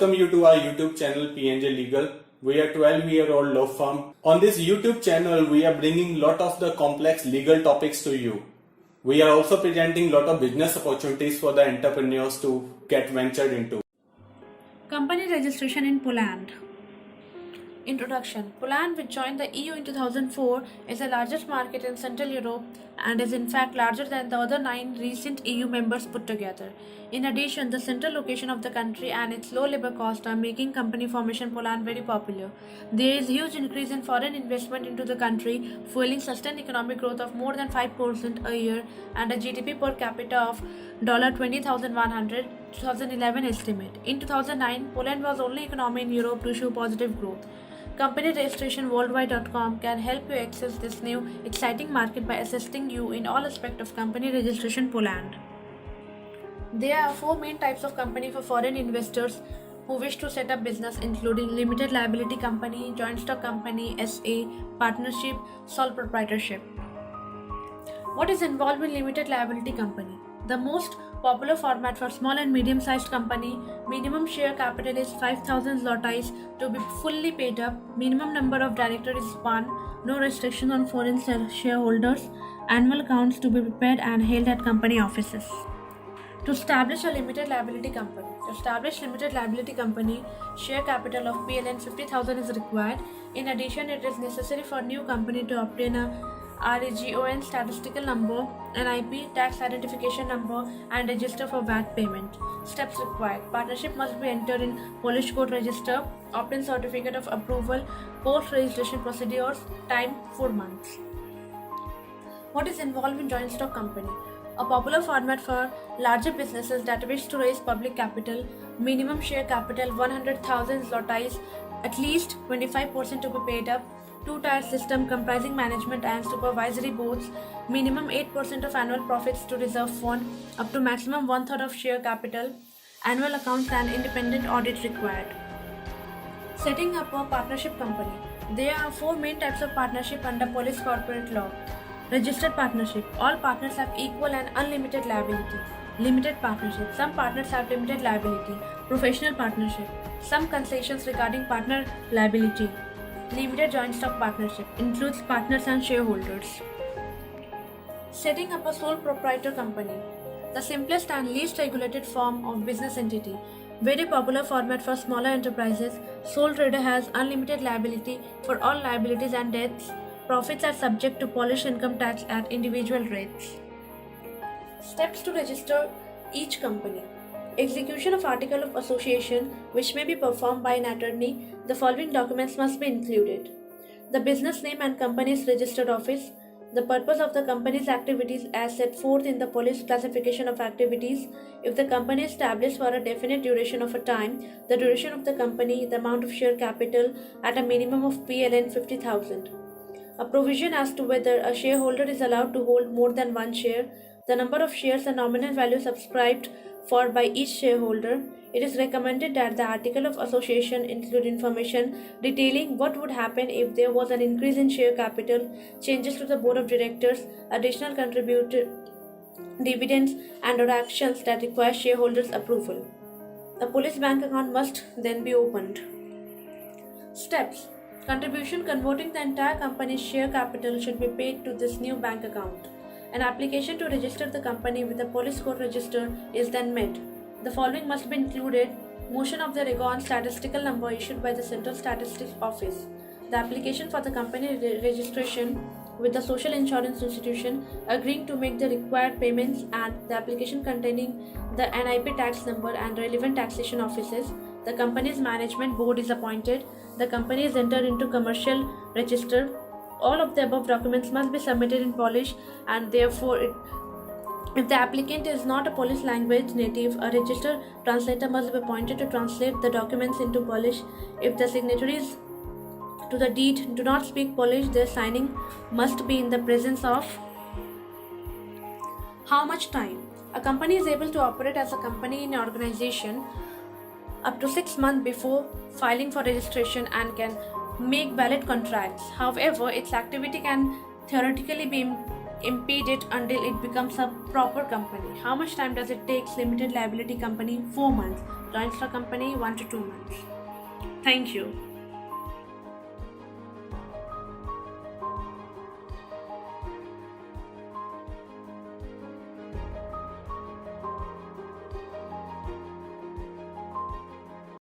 welcome you to our YouTube channel PNJ Legal. We are 12-year-old law firm. On this YouTube channel, we are bringing lot of the complex legal topics to you. We are also presenting lot of business opportunities for the entrepreneurs to get ventured into. Company registration in Poland. Introduction. Poland, which joined the EU in 2004, is the largest market in Central Europe and is in fact larger than the other 9 recent EU members put together. In addition, the central location of the country and its low labor cost are making company formation in Poland very popular. There is huge increase in foreign investment into the country, fueling sustained economic growth of more than 5% a year and a GDP per capita of $20,100 2011 estimate. In 2009, Poland was the only economy in Europe to show positive growth. Company registration worldwide.com can help you access this new exciting market by assisting you in all aspects of company registration Poland. There are 4 main types of company for foreign investors who wish to set up business, including limited liability company, joint stock company, SA, partnership, sole proprietorship. What is involved in limited liability company? The most popular format for small and medium-sized company. Minimum share capital is 5,000 zlotys to be fully paid up. Minimum number of directors is 1. No restriction on foreign shareholders. Annual accounts to be prepared and held at company offices. To establish a limited liability company. To establish limited liability company, share capital of PLN 50,000 is required. In addition, it is necessary for new company to obtain a REGON statistical number, NIP tax identification number, and register for VAT payment. Steps required. Partnership must be entered in Polish court register, obtain certificate of approval, post-registration procedures, time 4 months. What is involved in joint stock company? A popular format for larger businesses that wish to raise public capital. Minimum share capital 100,000 zlotys, at least 25% to be paid up. 2-tier system comprising management and supervisory boards. Minimum 8% of annual profits to reserve fund, up to maximum 1/3 of share capital. Annual accounts and independent audit required. Setting up a partnership company. There are 4 main types of partnership under Polish corporate law. Registered partnership. All partners have equal and unlimited liability. Limited partnership. Some partners have limited liability. Professional partnership. Some concessions regarding partner liability. Limited joint stock partnership includes partners and shareholders. Setting up a sole proprietor company. The simplest and least regulated form of business entity. Very popular format for smaller enterprises. Sole trader has unlimited liability for all liabilities and debts. Profits are subject to Polish income tax at individual rates. Steps to register each company. Execution of Article of Association, which may be performed by an attorney. The following documents must be included. The business name and company's registered office. The purpose of the company's activities as set forth in the Polish classification of activities. If the company is established for a definite duration of a time, the duration of the company, the amount of share capital at a minimum of PLN 50,000. A provision as to whether a shareholder is allowed to hold more than 1 share. The number of shares and nominal value subscribed for by each shareholder. It is recommended that the article of association include information detailing what would happen if there was an increase in share capital, changes to the board of directors, additional contributed dividends, and or actions that require shareholders' approval. A Polish bank account must then be opened. Steps. Contribution converting the entire company's share capital should be paid to this new bank account. An application to register the company with the Polish court register is then made. The following must be included. Motion of the REGON statistical number issued by the Central Statistics Office. The application for the company registration with the Social Insurance Institution agreeing to make the required payments and the application containing the NIP tax number and relevant taxation offices. The company's management board is appointed. The company is entered into commercial register. All of the above documents must be submitted in Polish and therefore if the applicant is not a Polish language native, a registered translator must be appointed to translate the documents into Polish. If the signatories to the deed do not speak Polish, their signing must be in the presence of. How much time? A company is able to operate as a company in an organization up to 6 months before filing for registration and can make valid contracts. However, its activity can theoretically be impede it until it becomes a proper company. How much time does it take? Limited liability company 4 months, joint stock company 1 to 2 months. Thank you.